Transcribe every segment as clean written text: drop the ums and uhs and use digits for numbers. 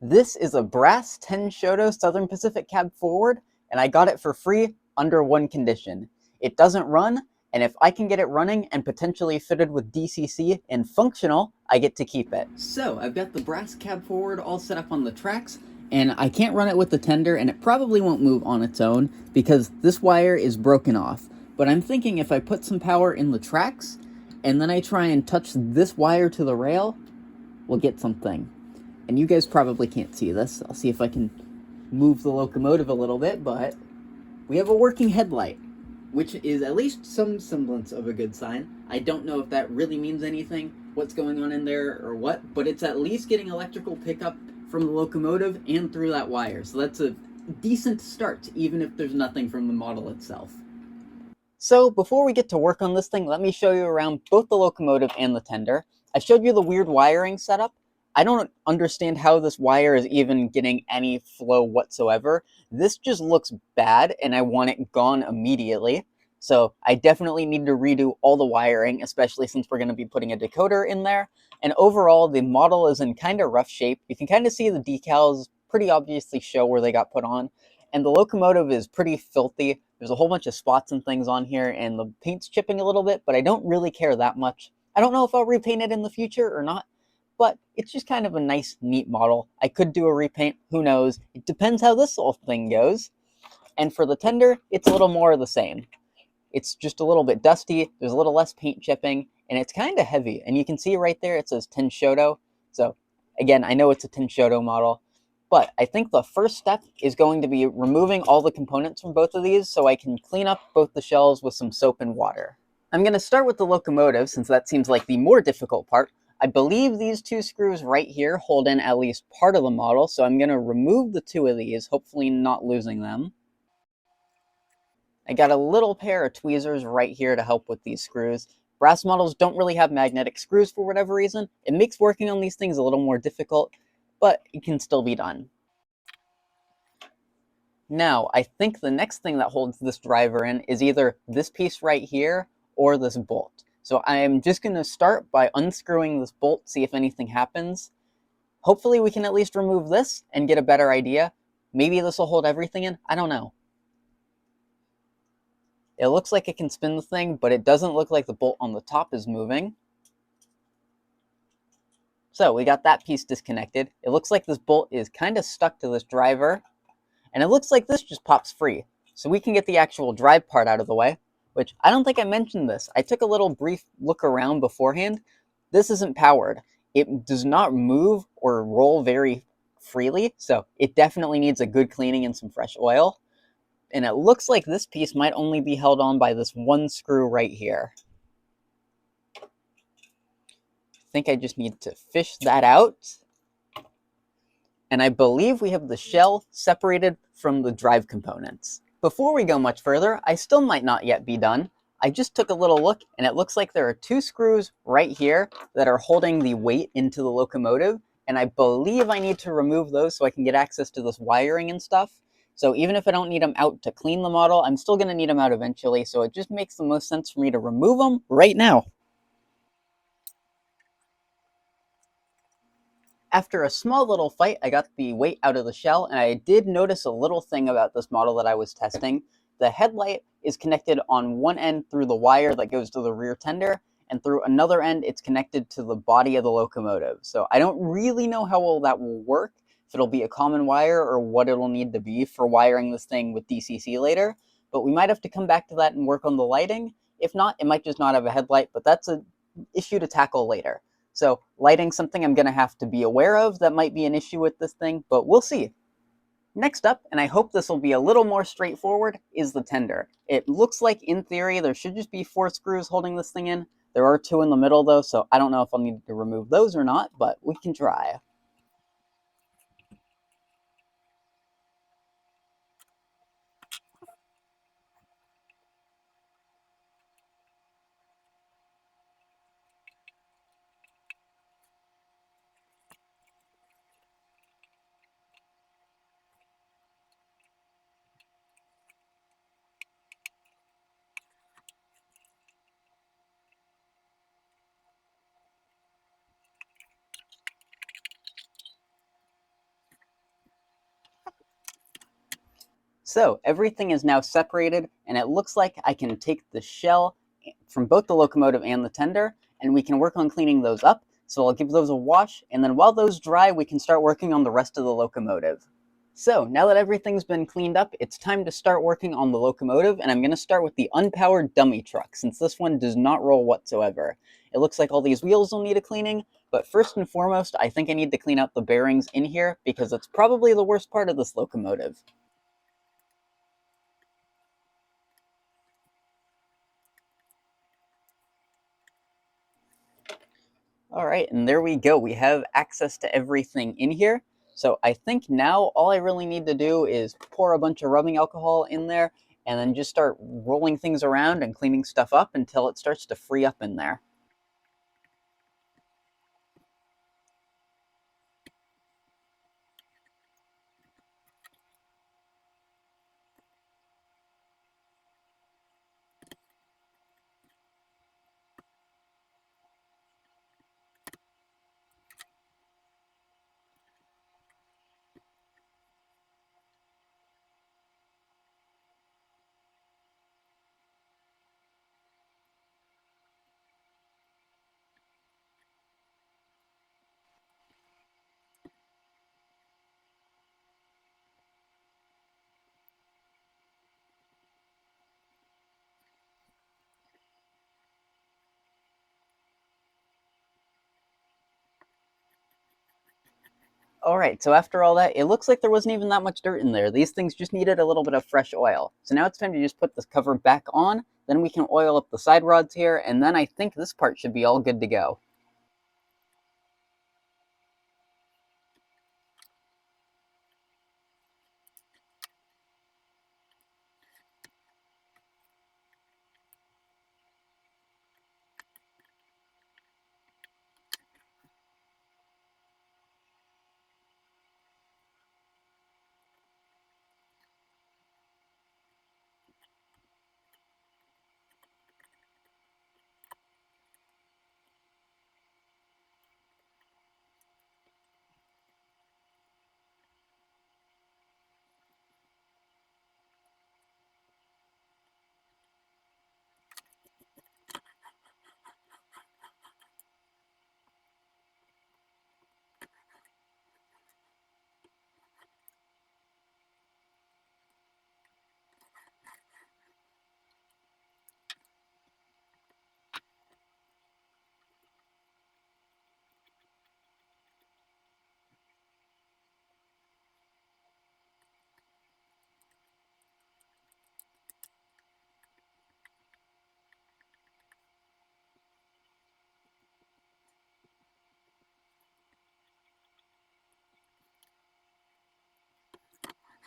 This is a brass Tenshodo Southern Pacific cab forward, and I got it for free under one condition. It doesn't run, and if I can get it running and potentially fitted with DCC and functional, I get to keep it. So I've got the brass cab forward all set up on the tracks, and I can't run it with the tender, and it probably won't move on its own because this wire is broken off. But I'm thinking if I put some power in the tracks, and then I try and touch this wire to the rail, we'll get something. And you guys probably can't see this. I'll see if I can move the locomotive a little bit, but we have a working headlight, which is at least some semblance of a good sign. I don't know if that really means anything, what's going on in there or what, but it's at least getting electrical pickup from the locomotive and through that wire. So that's a decent start, even if there's nothing from the model itself. So before we get to work on this thing, let me show you around both the locomotive and the tender. I showed you the weird wiring setup. I don't understand how this wire is even getting any flow whatsoever. This just looks bad and I want it gone immediately. So I definitely need to redo all the wiring, especially since we're going to be putting a decoder in there. And overall, the model is in kind of rough shape. You can kind of see the decals pretty obviously show where they got put on. And the locomotive is pretty filthy. There's a whole bunch of spots and things on here, and the paint's chipping a little bit, but I don't really care that much. I don't know if I'll repaint it in the future or not, but it's just kind of a nice, neat model. I could do a repaint, who knows? It depends how this whole thing goes. And for the tender, it's a little more of the same. It's just a little bit dusty, there's a little less paint chipping, and it's kind of heavy. And you can see right there, it says Tenshodo. So again, I know it's a Tenshodo model, but I think the first step is going to be removing all the components from both of these so I can clean up both the shells with some soap and water. I'm going to start with the locomotive since that seems like the more difficult part. I believe these two screws right here hold in at least part of the model, so I'm going to remove the two of these, hopefully not losing them. I got a little pair of tweezers right here to help with these screws. Brass models don't really have magnetic screws for whatever reason. It makes working on these things a little more difficult, but it can still be done. Now, I think the next thing that holds this driver in is either this piece right here or this bolt. So I am just going to start by unscrewing this bolt, see if anything happens. Hopefully we can at least remove this and get a better idea. Maybe this will hold everything in. I don't know. It looks like it can spin the thing, but it doesn't look like the bolt on the top is moving. So we got that piece disconnected. It looks like this bolt is kind of stuck to this driver, and it looks like this just pops free. So we can get the actual drive part out of the way, which I don't think I mentioned this. I took a little brief look around beforehand. This isn't powered. It does not move or roll very freely, so it definitely needs a good cleaning and some fresh oil. And it looks like this piece might only be held on by this one screw right here. I think I just need to fish that out. And I believe we have the shell separated from the drive components. Before we go much further, I still might not yet be done. I just took a little look, and it looks like there are two screws right here that are holding the weight into the locomotive, and I believe I need to remove those so I can get access to this wiring and stuff. So even if I don't need them out to clean the model, I'm still going to need them out eventually, so it just makes the most sense for me to remove them right now. After a small little fight, I got the weight out of the shell, and I did notice a little thing about this model that I was testing. The headlight is connected on one end through the wire that goes to the rear tender, and through another end, it's connected to the body of the locomotive. So I don't really know how well that will work, if it'll be a common wire or what it'll need to be for wiring this thing with DCC later, but we might have to come back to that and work on the lighting. If not, it might just not have a headlight, but that's an issue to tackle later. So lighting's something I'm going to have to be aware of. That might be an issue with this thing, but we'll see. Next up, and I hope this will be a little more straightforward, is the tender. It looks like, in theory, there should just be 4 screws holding this thing in. There are 2 in the middle, though, so I don't know if I'll need to remove those or not, but we can try. So everything is now separated, and it looks like I can take the shell from both the locomotive and the tender, and we can work on cleaning those up. So I'll give those a wash, and then while those dry, we can start working on the rest of the locomotive. So now that everything's been cleaned up, it's time to start working on the locomotive, and I'm going to start with the unpowered dummy truck, since this one does not roll whatsoever. It looks like all these wheels will need a cleaning, but first and foremost, I think I need to clean out the bearings in here, because it's probably the worst part of this locomotive. All right, and there we go. We have access to everything in here. So I think now all I really need to do is pour a bunch of rubbing alcohol in there and then just start rolling things around and cleaning stuff up until it starts to free up in there. All right, so after all that, it looks like there wasn't even that much dirt in there. These things just needed a little bit of fresh oil. So now it's time to just put this cover back on, then we can oil up the side rods here, and then I think this part should be all good to go.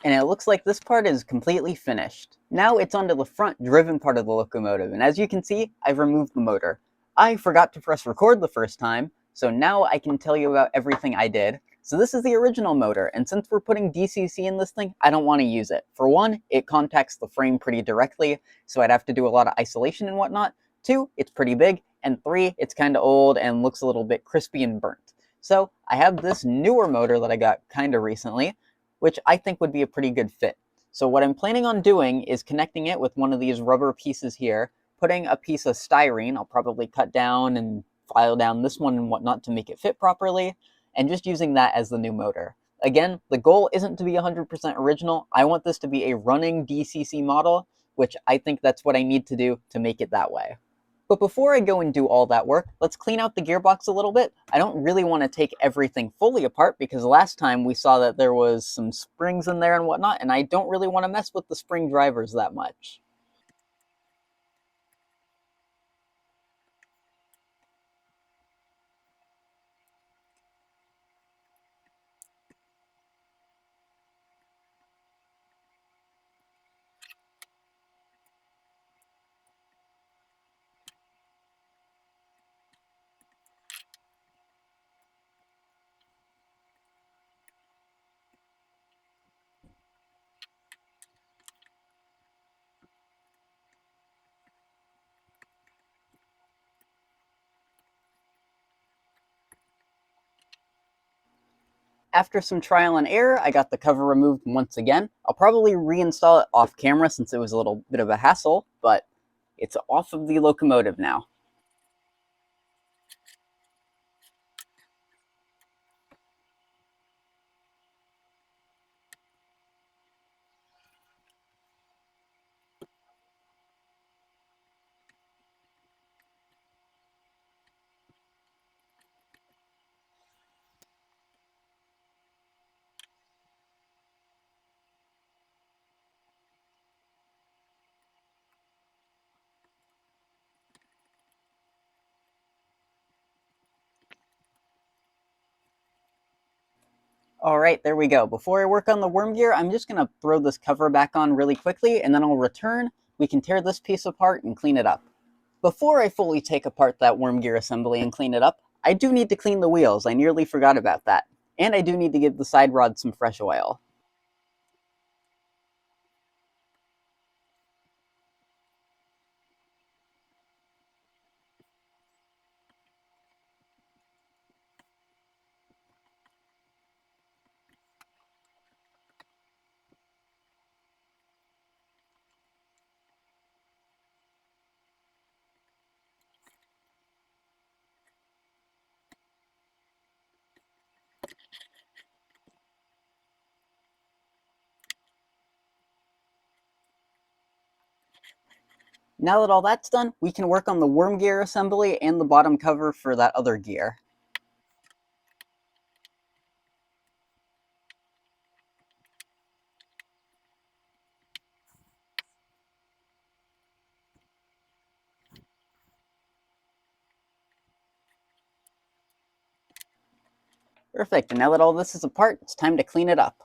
And it looks like this part is completely finished. Now it's onto the front driven part of the locomotive, and as you can see, I've removed the motor. I forgot to press record the first time, so now I can tell you about everything I did. So this is the original motor, and since we're putting DCC in this thing, I don't want to use it. For one, it contacts the frame pretty directly, so I'd have to do a lot of isolation and whatnot. Two, it's pretty big, and three, it's kind of old and looks a little bit crispy and burnt. So I have this newer motor that I got kind of recently, which I think would be a pretty good fit. So what I'm planning on doing is connecting it with one of these rubber pieces here, putting a piece of styrene, I'll probably cut down and file down this one and whatnot to make it fit properly, and just using that as the new motor. Again, the goal isn't to be 100% original. I want this to be a running DCC model, which I think that's what I need to do to make it that way. But before I go and do all that work, let's clean out the gearbox a little bit. I don't really want to take everything fully apart because last time we saw that there was some springs in there and whatnot, and I don't really want to mess with the spring drivers that much. After some trial and error, I got the cover removed once again. I'll probably reinstall it off camera since it was a little bit of a hassle, but it's off of the locomotive now. All right, there we go. Before I work on the worm gear, I'm just gonna throw this cover back on really quickly, and then I'll return. We can tear this piece apart and clean it up. Before I fully take apart that worm gear assembly and clean it up, I do need to clean the wheels. I nearly forgot about that. And I do need to give the side rod some fresh oil. Now that all that's done, we can work on the worm gear assembly and the bottom cover for that other gear. Perfect, and now that all this is apart, it's time to clean it up.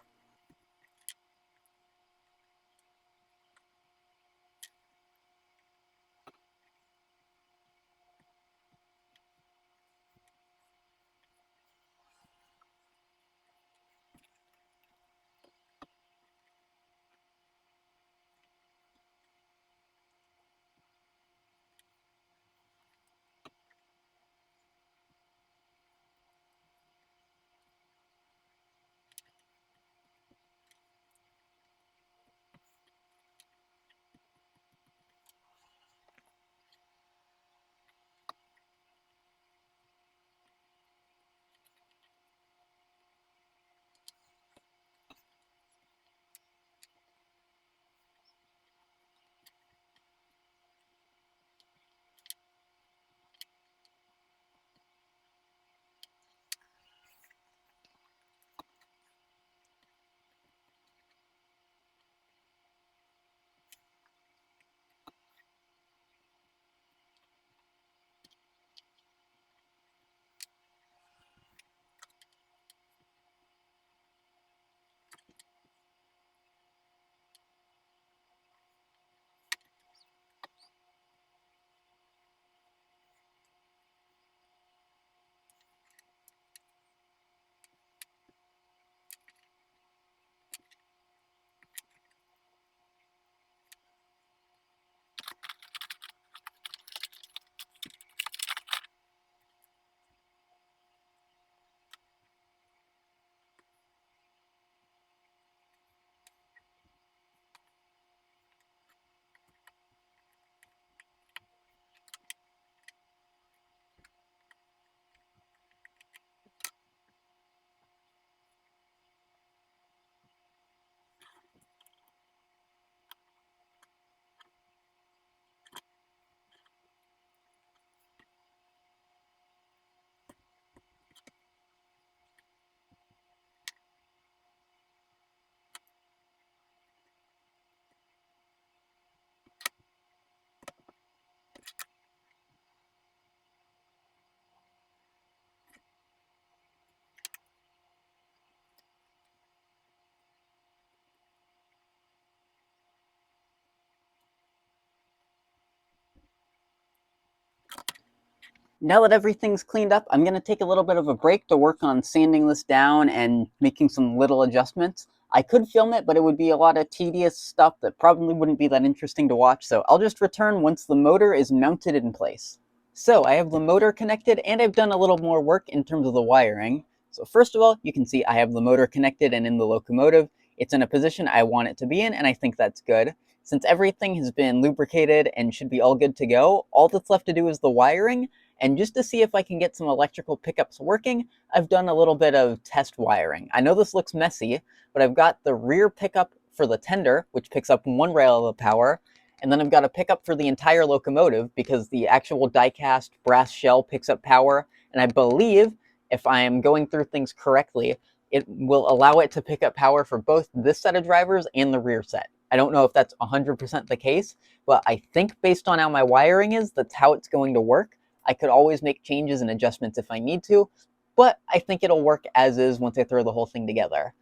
Now that everything's cleaned up, I'm going to take a little bit of a break to work on sanding this down and making some little adjustments. I could film it, but it would be a lot of tedious stuff that probably wouldn't be that interesting to watch, so I'll just return once the motor is mounted in place. So I have the motor connected, and I've done a little more work in terms of the wiring. So first of all, you can see I have the motor connected and in the locomotive. It's in a position I want it to be in, and I think that's good. Since everything has been lubricated and should be all good to go, all that's left to do is the wiring. And just to see if I can get some electrical pickups working, I've done a little bit of test wiring. I know this looks messy, but I've got the rear pickup for the tender, which picks up one rail of the power, and then I've got a pickup for the entire locomotive because the actual die-cast brass shell picks up power, and I believe, if I am going through things correctly, it will allow it to pick up power for both this set of drivers and the rear set. I don't know if that's 100% the case, but I think based on how my wiring is, that's how it's going to work. I could always make changes and adjustments if I need to, but I think it'll work as is once I throw the whole thing together.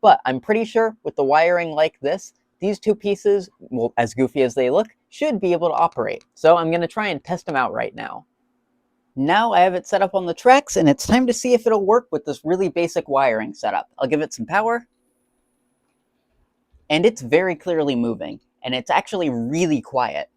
But I'm pretty sure with the wiring like this, these two pieces, well, as goofy as they look, should be able to operate. So I'm going to try and test them out right now. Now I have it set up on the tracks, and it's time to see if it'll work with this really basic wiring setup. I'll give it some power, and it's very clearly moving, and it's actually really quiet.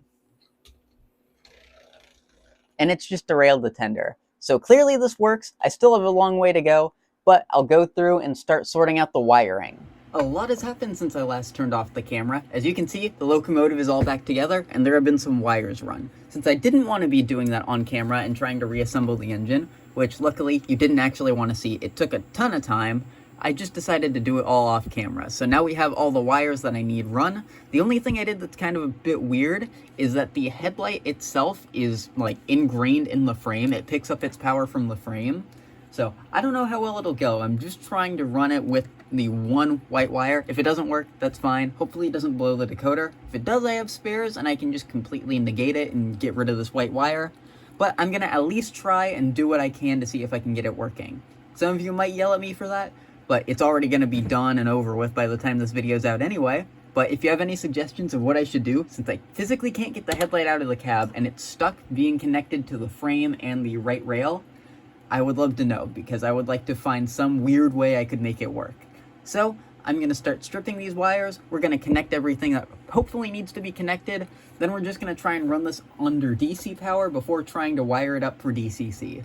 And it's just derailed the tender. So clearly this works. I still have a long way to go, but I'll go through and start sorting out the wiring. A lot has happened since I last turned off the camera. As you can see, the locomotive is all back together, and there have been some wires run. Since I didn't want to be doing that on camera and trying to reassemble the engine, which luckily you didn't actually want to see, it took a ton of time, I just decided to do it all off camera. So now we have all the wires that I need run. The only thing I did that's kind of a bit weird is that the headlight itself is like ingrained in the frame. It picks up its power from the frame. So I don't know how well it'll go. I'm just trying to run it with the one white wire. If it doesn't work, that's fine. Hopefully it doesn't blow the decoder. If it does, I have spares and I can just completely negate it and get rid of this white wire. But I'm gonna at least try and do what I can to see if I can get it working. Some of you might yell at me for that, but it's already going to be done and over with by the time this video's out anyway. But if you have any suggestions of what I should do, since I physically can't get the headlight out of the cab and it's stuck being connected to the frame and the right rail, I would love to know, because I would like to find some weird way I could make it work. So I'm going to start stripping these wires. We're going to connect everything that hopefully needs to be connected. Then we're just going to try and run this under DC power before trying to wire it up for DCC.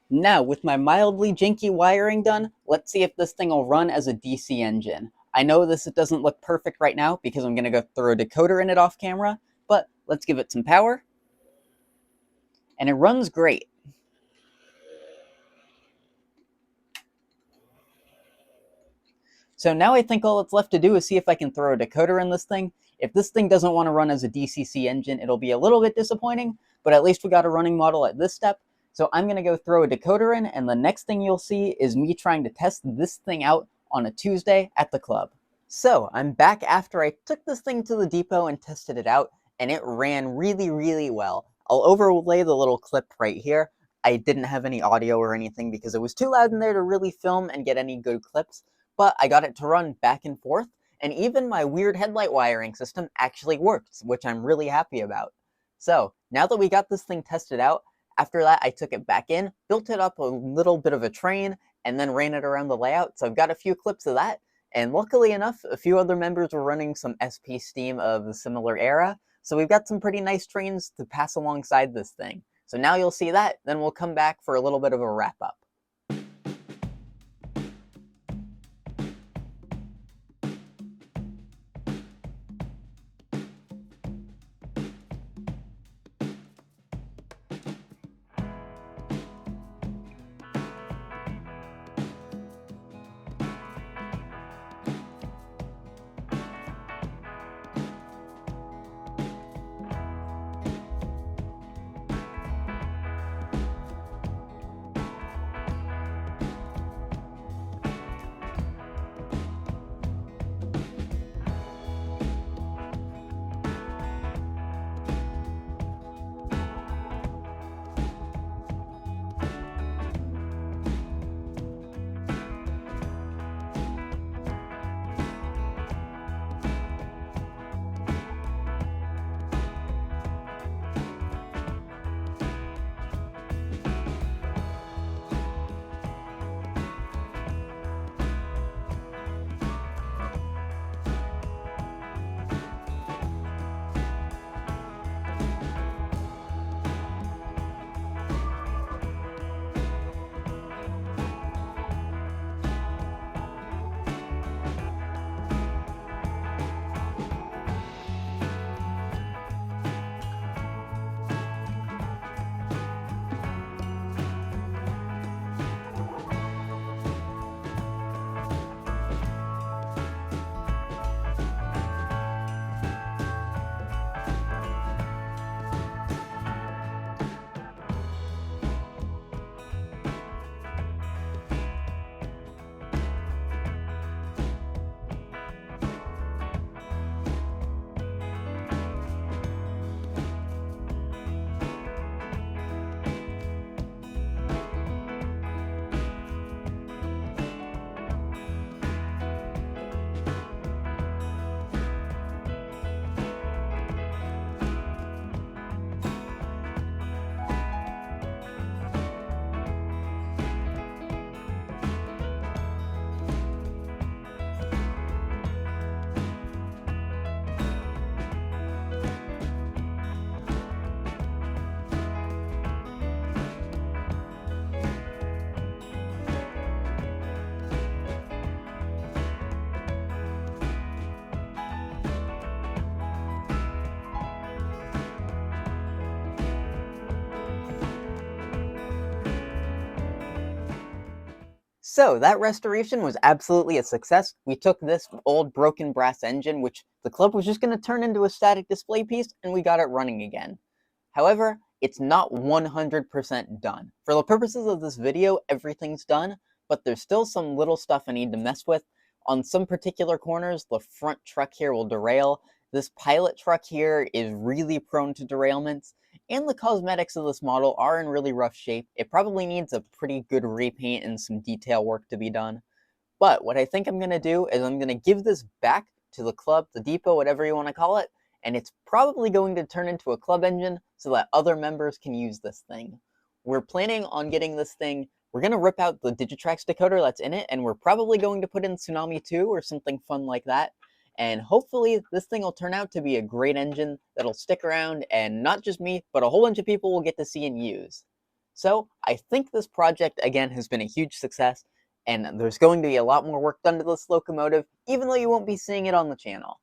Now, with my mildly janky wiring done, let's see if this thing will run as a DC engine. I know this doesn't look perfect right now because I'm going to go throw a decoder in it off camera, but let's give it some power. And it runs great. So now I think all that's left to do is see if I can throw a decoder in this thing. If this thing doesn't want to run as a DCC engine, it'll be a little bit disappointing, but at least we got a running model at this step. So I'm going to go throw a decoder in, and the next thing you'll see is me trying to test this thing out on a Tuesday at the club. So I'm back after I took this thing to the depot and tested it out, and it ran really, really well. I'll overlay the little clip right here. I didn't have any audio or anything because it was too loud in there to really film and get any good clips, but I got it to run back and forth, and even my weird headlight wiring system actually worked, which I'm really happy about. So now that we got this thing tested out, after that I took it back in, built it up a little bit of a train, and then ran it around the layout. So I've got a few clips of that, and luckily enough, a few other members were running some SP Steam of the similar era, so we've got some pretty nice trains to pass alongside this thing. So now you'll see that, then we'll come back for a little bit of a wrap-up. So that restoration was absolutely a success. We took this old broken brass engine, which the club was just going to turn into a static display piece, and we got it running again. However, it's not 100% done. For the purposes of this video, everything's done, but there's still some little stuff I need to mess with. On some particular corners, the front truck here will derail. This pilot truck here is really prone to derailments, and the cosmetics of this model are in really rough shape. It probably needs a pretty good repaint and some detail work to be done. But what I think I'm going to do is I'm going to give this back to the club, the depot, whatever you want to call it, and it's probably going to turn into a club engine so that other members can use this thing. We're planning on getting this thing, we're going to rip out the Digitrax decoder that's in it, and we're probably going to put in Tsunami 2 or something fun like that. And hopefully this thing will turn out to be a great engine that'll stick around, and not just me, but a whole bunch of people will get to see and use. So I think this project, again, has been a huge success, and there's going to be a lot more work done to this locomotive, even though you won't be seeing it on the channel.